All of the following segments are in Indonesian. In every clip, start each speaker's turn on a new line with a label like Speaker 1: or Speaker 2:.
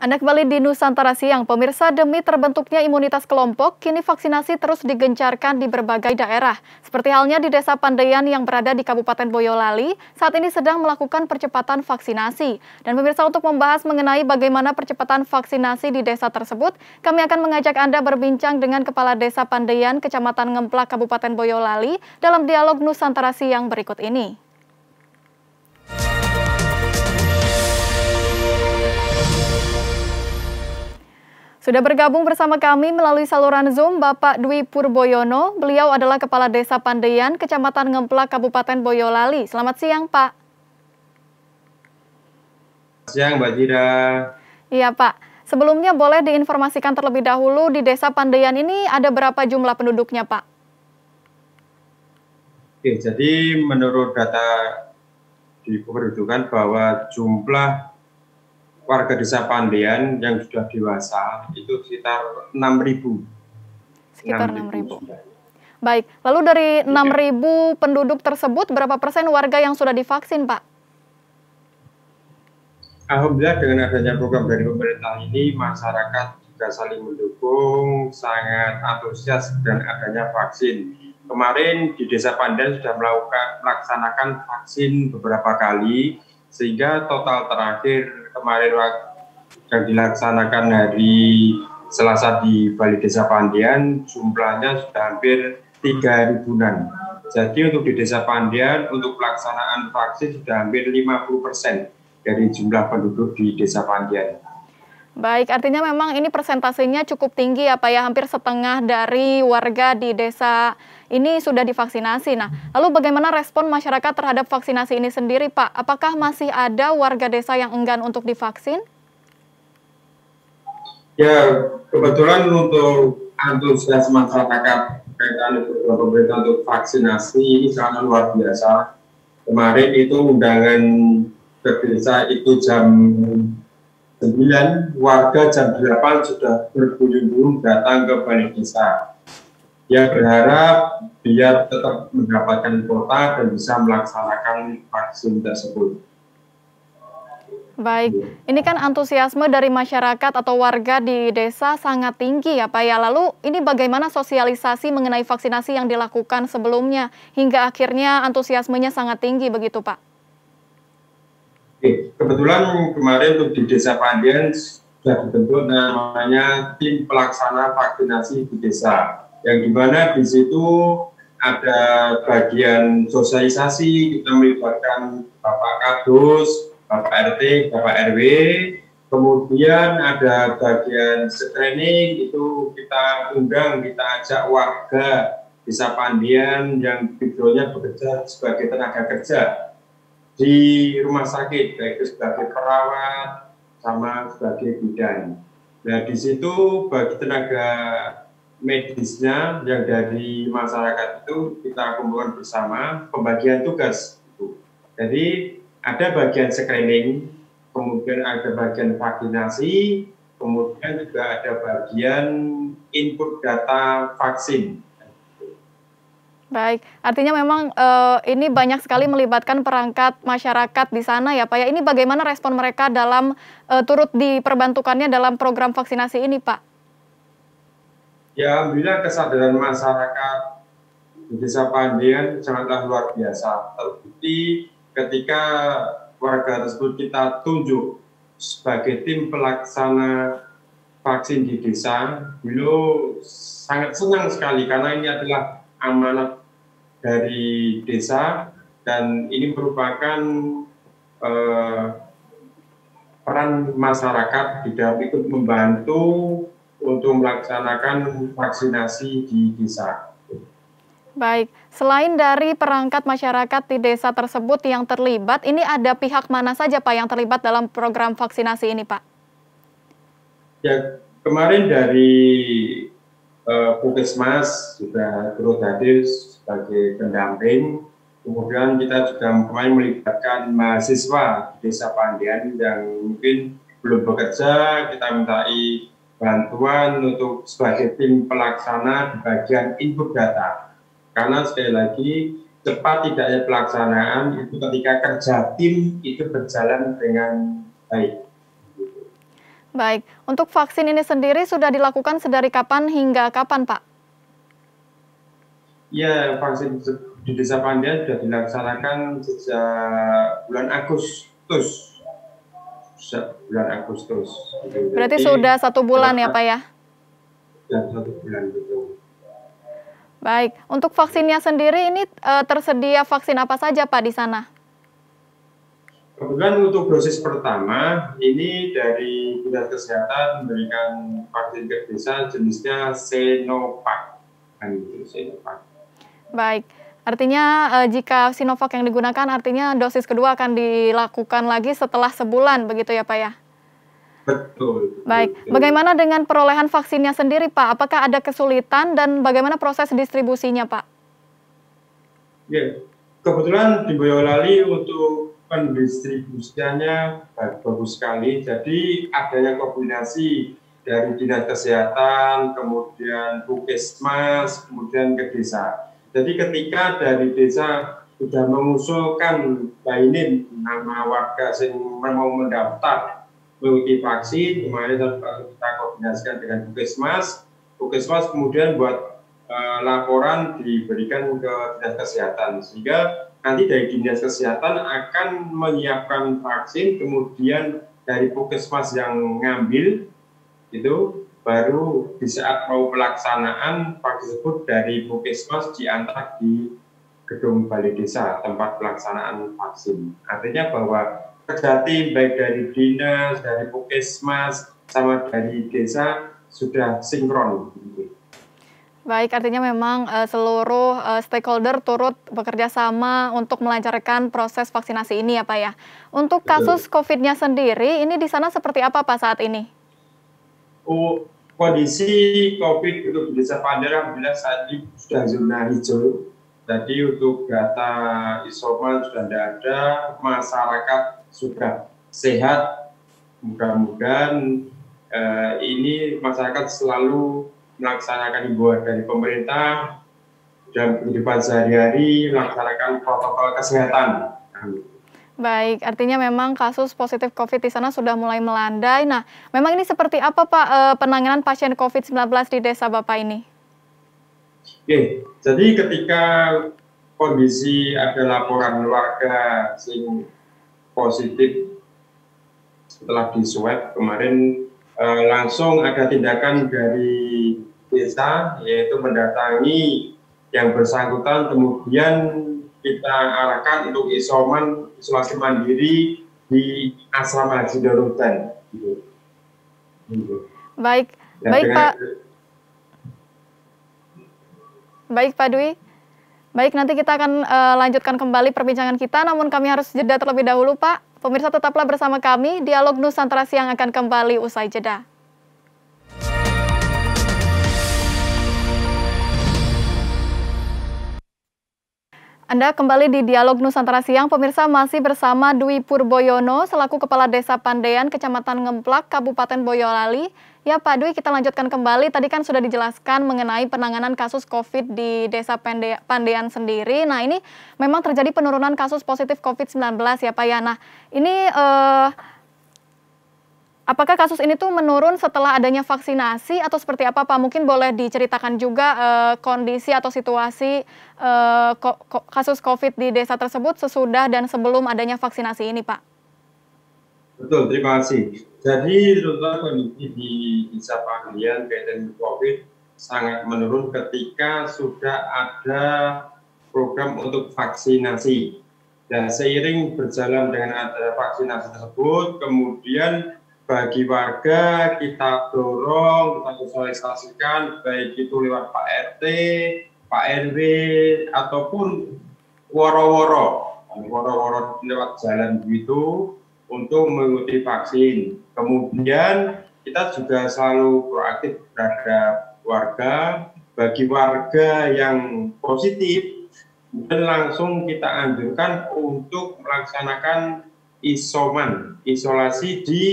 Speaker 1: Anda kembali di Nusantara Siang. Pemirsa, demi terbentuknya imunitas kelompok, kini vaksinasi terus digencarkan di berbagai daerah. Seperti halnya di Desa Pandaian yang berada di Kabupaten Boyolali, saat ini sedang melakukan percepatan vaksinasi. Dan pemirsa, untuk membahas mengenai bagaimana percepatan vaksinasi di desa tersebut, kami akan mengajak Anda berbincang dengan Kepala Desa Pandaian, Kecamatan Ngemplak, Kabupaten Boyolali, dalam dialog Nusantara Siang berikut ini. Sudah bergabung bersama kami melalui saluran Zoom Bapak Dwi Purboyono. Beliau adalah Kepala Desa Pandaian, Kecamatan Ngemplak, Kabupaten Boyolali. Selamat siang, Pak.
Speaker 2: Siang, Mbak Jira.
Speaker 1: Iya, Pak. Sebelumnya boleh diinformasikan terlebih dahulu di Desa Pandaian ini ada berapa jumlah penduduknya, Pak?
Speaker 2: Oke, jadi menurut data di kependudukan bahwa jumlah warga Desa Pandaian yang sudah dewasa itu sekitar 6.000.
Speaker 1: Sekitar 6.000. Baik, lalu dari 6.000 penduduk tersebut, berapa persen warga yang sudah divaksin, Pak?
Speaker 2: Alhamdulillah dengan adanya program dari pemerintah ini, masyarakat juga saling mendukung, sangat antusias dengan adanya vaksin. Kemarin di Desa Pandaian sudah melaksanakan vaksin beberapa kali, sehingga total terakhir kemarin yang dilaksanakan hari Selasa di Balai Desa Pandaian jumlahnya sudah hampir 3.000-an. Jadi untuk di Desa Pandaian untuk pelaksanaan vaksin sudah hampir 50% dari jumlah penduduk di Desa Pandaian.
Speaker 1: Baik, artinya memang ini persentasenya cukup tinggi ya Pak ya, hampir setengah dari warga di desa ini sudah divaksinasi. Nah, lalu bagaimana respon masyarakat terhadap vaksinasi ini sendiri Pak? Apakah masih ada warga desa yang enggan untuk divaksin?
Speaker 2: Ya, kebetulan untuk antusias masyarakat kaitan dengan pemerintah untuk vaksinasi ini sangat luar biasa. Kemarin itu undangan ke desa itu jam 9, warga jam 8 sudah berburu-buru datang ke balai desa. Ya berharap biar tetap mendapatkan kuota dan bisa melaksanakan vaksin tersebut.
Speaker 1: Baik, ini kan antusiasme dari masyarakat atau warga di desa sangat tinggi ya Pak ya. Lalu ini bagaimana sosialisasi mengenai vaksinasi yang dilakukan sebelumnya hingga akhirnya antusiasmenya sangat tinggi begitu Pak?
Speaker 2: Oke, kebetulan kemarin untuk di Desa Pandaian sudah dibentuk namanya tim pelaksana vaksinasi di desa, yang dimana di situ ada bagian sosialisasi, kita melibatkan Bapak Kadus, Bapak RT, Bapak RW, kemudian ada bagian screening, itu kita undang, kita ajak warga Desa Pandaian yang backgroundnya bekerja sebagai tenaga kerja di rumah sakit, baik itu sebagai perawat sama sebagai bidan. Nah di situ bagi tenaga medisnya yang dari masyarakat itu kita kumpulkan bersama pembagian tugas. Jadi ada bagian screening, kemudian ada bagian vaksinasi, kemudian juga ada bagian input data vaksin.
Speaker 1: Baik, artinya memang ini banyak sekali melibatkan perangkat masyarakat di sana ya Pak ya. Ini bagaimana respon mereka dalam turut diperbantukannya dalam program vaksinasi ini Pak?
Speaker 2: Ya, alhamdulillah kesadaran masyarakat di Desa Pandaian sangatlah luar biasa. Terbukti ketika warga tersebut kita tunjuk sebagai tim pelaksana vaksin di desa, beliau sangat senang sekali karena ini adalah amanat dari desa dan ini merupakan peran masyarakat di dalam ikut membantu untuk melaksanakan vaksinasi di desa.
Speaker 1: Baik, selain dari perangkat masyarakat di desa tersebut yang terlibat, ini ada pihak mana saja Pak yang terlibat dalam program vaksinasi ini Pak?
Speaker 2: Ya, kemarin dari Puskesmas sudah turut hadir sebagai pendamping. Kemudian kita juga kemarin melibatkan mahasiswa di Desa Pandaian yang mungkin belum bekerja, kita mintai bantuan untuk sebagai tim pelaksana di bagian input data. Karena sekali lagi cepat tidaknya pelaksanaan itu ketika kerja tim itu berjalan dengan baik.
Speaker 1: Baik, untuk vaksin ini sendiri sudah dilakukan sedari kapan hingga kapan, Pak?
Speaker 2: Ya, vaksin di Desa Pandian sudah dilaksanakan sejak bulan Agustus. Sejak bulan Agustus. Gitu.
Speaker 1: Berarti
Speaker 2: Jadi,
Speaker 1: sudah 1 bulan ya, Pak ya?
Speaker 2: sudah 1 bulan gitu.
Speaker 1: Baik, untuk vaksinnya sendiri ini tersedia vaksin apa saja, Pak, di sana?
Speaker 2: Kebetulan untuk dosis pertama, ini dari Dinas Kesehatan memberikan vaksin ke desa jenisnya Sinovac. Kan gitu, Sinovac.
Speaker 1: Baik, artinya jika Sinovac yang digunakan artinya dosis kedua akan dilakukan lagi setelah sebulan, begitu ya Pak ya?
Speaker 2: Betul.
Speaker 1: Baik,
Speaker 2: Betul.
Speaker 1: bagaimana dengan perolehan vaksinnya sendiri Pak? Apakah ada kesulitan dan bagaimana proses distribusinya Pak?
Speaker 2: Ya, kebetulan di Boyolali untuk pendistribusiannya bagus sekali. Jadi adanya kombinasi dari Dinas Kesehatan, kemudian Puskesmas, kemudian ke desa. Jadi ketika dari desa sudah mengusulkan ini nama warga yang mau mendaftar mengikuti vaksin, kemarin kita koordinasikan dengan Puskesmas. Puskesmas kemudian buat laporan diberikan ke Dinas Kesehatan, sehingga nanti dari Dinas Kesehatan akan menyiapkan vaksin, kemudian dari Puskesmas yang ngambil itu baru di saat mau pelaksanaan vaksin tersebut dari Puskesmas diantar di gedung balai desa tempat pelaksanaan vaksin. Artinya bahwa kerja tim baik dari dinas, dari Puskesmas sama dari desa sudah sinkron.
Speaker 1: Baik, artinya memang seluruh stakeholder turut bekerja sama untuk melancarkan proses vaksinasi ini ya Pak ya. Untuk kasus COVID-nya sendiri, ini di sana seperti apa Pak saat ini?
Speaker 2: Kondisi COVID untuk di Desa Pandian alhamdulillah saat ini sudah zona hijau. Jadi untuk data isoman sudah tidak ada, masyarakat sudah sehat. Mudah-mudahan ini masyarakat selalu melaksanakan himbauan dari pemerintah dan kehidupan sehari-hari, melaksanakan protokol kesehatan.
Speaker 1: Baik, artinya memang kasus positif COVID di sana sudah mulai melandai. Nah, memang ini seperti apa Pak penanganan pasien COVID-19 di desa Bapak ini?
Speaker 2: Oke, jadi ketika kondisi ada laporan warga yang positif setelah di swab kemarin, langsung ada tindakan dari desa, yaitu mendatangi yang bersangkutan, kemudian kita arahkan untuk isolasi mandiri di asrama haji Darudan.
Speaker 1: Baik,
Speaker 2: ya,
Speaker 1: baik Pak. Baik Pak Dwi. Baik, nanti kita akan lanjutkan kembali perbincangan kita, namun kami harus jeda terlebih dahulu Pak. Pemirsa tetaplah bersama kami, Dialog Nusantara Siang akan kembali usai jeda. Anda kembali di Dialog Nusantara Siang, pemirsa masih bersama Dwi Purboyono, selaku Kepala Desa Pandean, Kecamatan Ngemplak, Kabupaten Boyolali. Ya Pak Dwi, kita lanjutkan kembali, tadi kan sudah dijelaskan mengenai penanganan kasus COVID di Desa Pandean sendiri. Nah ini memang terjadi penurunan kasus positif COVID-19 ya Pak ya. Nah ini apakah kasus ini tuh menurun setelah adanya vaksinasi atau seperti apa Pak? Mungkin boleh diceritakan juga kondisi atau situasi kasus COVID di desa tersebut sesudah dan sebelum adanya vaksinasi ini Pak.
Speaker 2: Betul, terima kasih. Jadi terutama kondisi di Desa Pandian kaitan COVID sangat menurun ketika sudah ada program untuk vaksinasi. Dan seiring berjalan dengan adanya vaksinasi tersebut, kemudian bagi warga kita dorong, kita sosialisasikan, baik itu lewat Pak RT, Pak RW, ataupun woro-woro lewat jalan begitu untuk mengikuti vaksin. Kemudian kita juga selalu proaktif terhadap warga, bagi warga yang positif, dan langsung kita anjurkan untuk melaksanakan isolasi di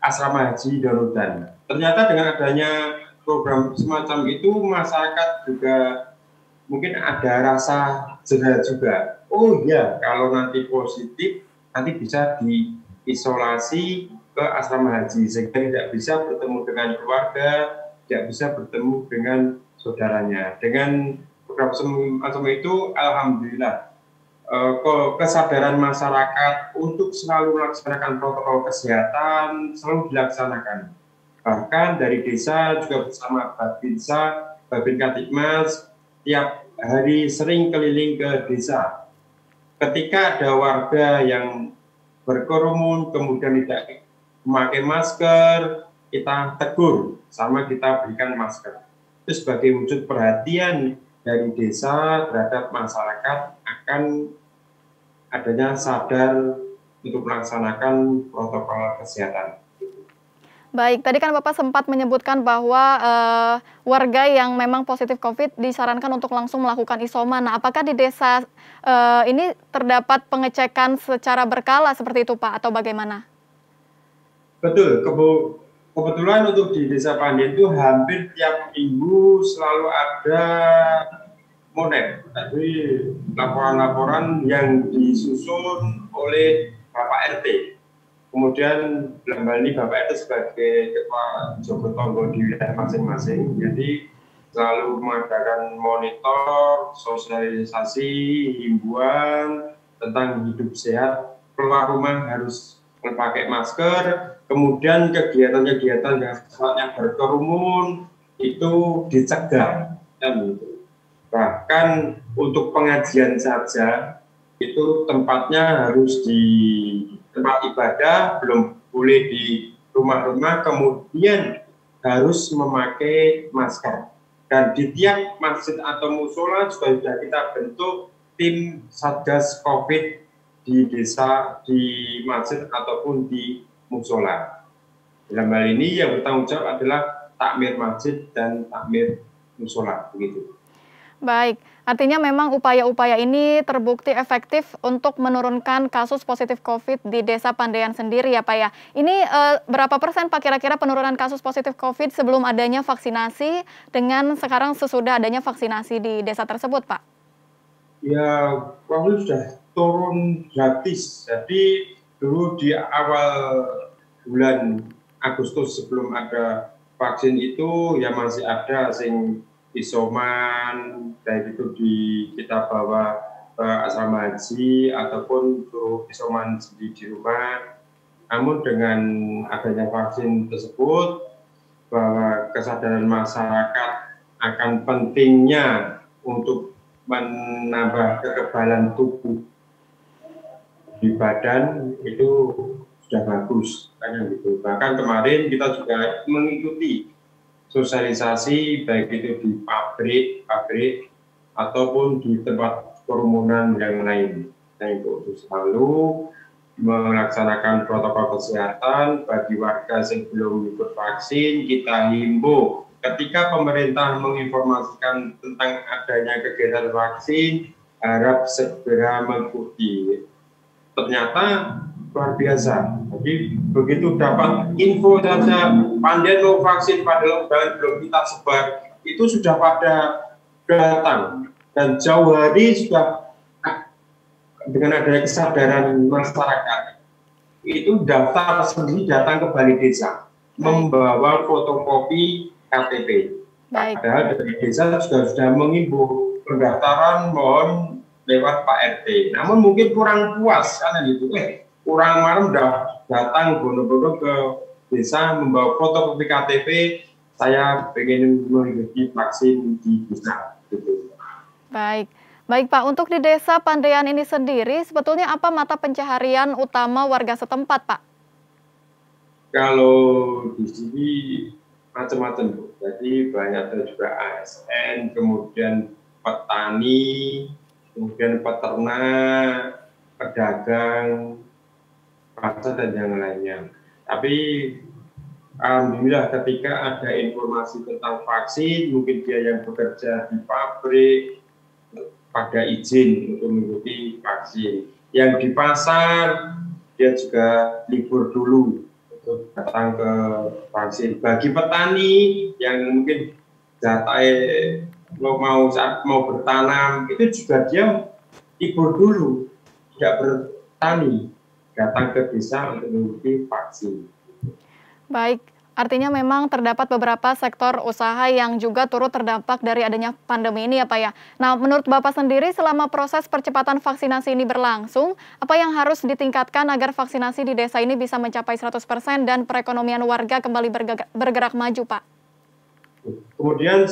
Speaker 2: asrama haji Darudan. Ternyata dengan adanya program semacam itu, masyarakat juga mungkin ada rasa jera juga. Oh iya, kalau nanti positif, nanti bisa diisolasi, ke asrama haji, sehingga tidak bisa bertemu dengan keluarga, tidak bisa bertemu dengan saudaranya. Dengan program semacam itu, alhamdulillah, kesadaran masyarakat untuk selalu melaksanakan protokol kesehatan selalu dilaksanakan. Bahkan dari desa juga bersama Babinsa, Babin Kamtibmas, tiap hari sering keliling ke desa. Ketika ada warga yang berkerumun, kemudian tidak memakai masker, kita tegur, sama kita berikan masker. Itu sebagai wujud perhatian dari desa terhadap masyarakat akan adanya sadar untuk melaksanakan protokol kesehatan.
Speaker 1: Baik, tadi kan Bapak sempat menyebutkan bahwa warga yang memang positif COVID disarankan untuk langsung melakukan isoman. Nah, apakah di desa ini terdapat pengecekan secara berkala seperti itu, Pak, atau bagaimana?
Speaker 2: Betul, kebetulan untuk di Desa Pandian itu hampir tiap minggu selalu ada monet, tapi laporan-laporan yang disusun oleh Bapak RT. Kemudian dalam hal ini Bapak RT sebagai Ketua Joko Tonggo di wilayah masing-masing, jadi selalu mengadakan monitor, sosialisasi, himbauan tentang hidup sehat, keluar rumah harus memakai masker, kemudian kegiatan-kegiatan yang berkerumun itu dicegah, kan gitu. Bahkan untuk pengajian saja itu tempatnya harus di tempat ibadah, belum boleh di rumah-rumah, kemudian harus memakai masker. Dan di tiap masjid atau musola juga sudah kita bentuk tim Satgas COVID di desa, di masjid ataupun di musola. Dalam hal ini yang bertanggung jawab adalah takmir masjid dan takmir musola, begitu.
Speaker 1: Baik, artinya memang upaya-upaya ini terbukti efektif untuk menurunkan kasus positif COVID di Desa Pandean sendiri ya Pak ya. Ini berapa persen Pak kira-kira penurunan kasus positif COVID sebelum adanya vaksinasi dengan sekarang sesudah adanya vaksinasi di desa tersebut Pak?
Speaker 2: Ya, waktu sudah turun gratis. Jadi dulu di awal bulan Agustus sebelum ada vaksin itu ya masih ada sing isoman, baik itu kita bawa ke asrama haji ataupun suruh isoman sendiri di rumah. Namun dengan adanya vaksin tersebut, bahwa kesadaran masyarakat akan pentingnya untuk menambah kekebalan tubuh di badan itu sudah bagus, kan gitu. Bahkan kemarin kita juga mengikuti sosialisasi baik itu di pabrik ataupun di tempat kerumunan yang lain. Nah, itu selalu melaksanakan protokol kesehatan bagi warga yang belum ikut vaksin. Kita himbau ketika pemerintah menginformasikan tentang adanya kegiatan vaksin, harap segera mengikuti. Ternyata luar biasa. Jadi begitu dapat info saja Pandian mau vaksin padahal belum kita sebar, itu sudah pada datang dan jauh hari sudah dengan adanya kesadaran masyarakat itu daftar sendiri datang ke balai desa membawa fotokopi KTP. Padahal dari desa sudah mengimbau pendaftaran mohon lewat Pak RT. Namun mungkin kurang puas karena gitu. Kurang malam udah datang bono-bono ke desa membawa fotokopi KTP, saya pengen mengikuti vaksin di desa. Gitu.
Speaker 1: Baik, baik Pak. Untuk di Desa Pandean ini sendiri, sebetulnya apa mata pencaharian utama warga setempat, Pak?
Speaker 2: Kalau di sini macam-macam, Bu. Jadi banyak juga ASN, kemudian petani, kemudian peternak, pedagang, pasar dan yang lainnya. Tapi alhamdulillah ketika ada informasi tentang vaksin, mungkin dia yang bekerja di pabrik pada izin untuk mengikuti vaksin. Yang di pasar dia juga libur dulu untuk datang ke vaksin. Bagi petani yang mungkin mau bertanam itu juga dia libur dulu, tidak bertani. Datang ke desa untuk mengikuti vaksin.
Speaker 1: Baik, artinya memang terdapat beberapa sektor usaha yang juga turut terdampak dari adanya pandemi ini ya Pak ya. Nah, menurut Bapak sendiri selama proses percepatan vaksinasi ini berlangsung, apa yang harus ditingkatkan agar vaksinasi di desa ini bisa mencapai 100% dan perekonomian warga kembali bergerak maju, Pak?
Speaker 2: Kemudian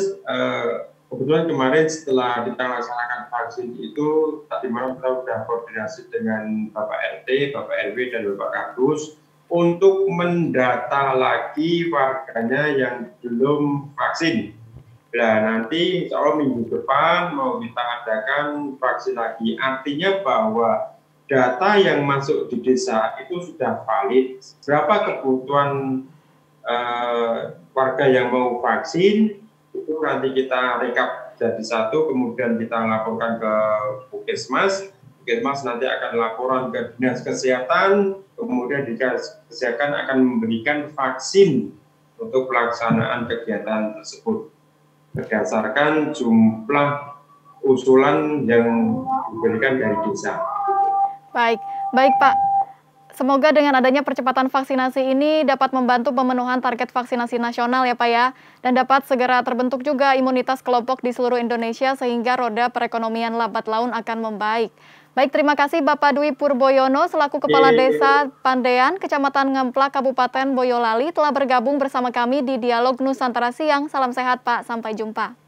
Speaker 2: kebetulan kemarin setelah kita laksanakan vaksin itu tadi malam kita sudah koordinasi dengan Bapak RT, Bapak RW, dan Bapak Kadus untuk mendata lagi warganya yang belum vaksin. Nah, nanti insya Allah minggu depan mau kita adakan vaksin lagi. Artinya bahwa data yang masuk di desa itu sudah valid. Berapa kebutuhan warga yang mau vaksin, itu nanti kita rekap jadi satu, kemudian kita laporkan ke Puskesmas. Puskesmas nanti akan laporan ke Dinas Kesehatan, kemudian Dinas Kesehatan akan memberikan vaksin untuk pelaksanaan kegiatan tersebut berdasarkan jumlah usulan yang diberikan dari desa.
Speaker 1: Baik, baik Pak. Semoga dengan adanya percepatan vaksinasi ini dapat membantu pemenuhan target vaksinasi nasional ya Pak ya, dan dapat segera terbentuk juga imunitas kelompok di seluruh Indonesia sehingga roda perekonomian lambat laun akan membaik. Baik, terima kasih Bapak Dwi Purboyono selaku Kepala Desa Pandean, Kecamatan Ngemplak, Kabupaten Boyolali telah bergabung bersama kami di Dialog Nusantara Siang. Salam sehat Pak, sampai jumpa.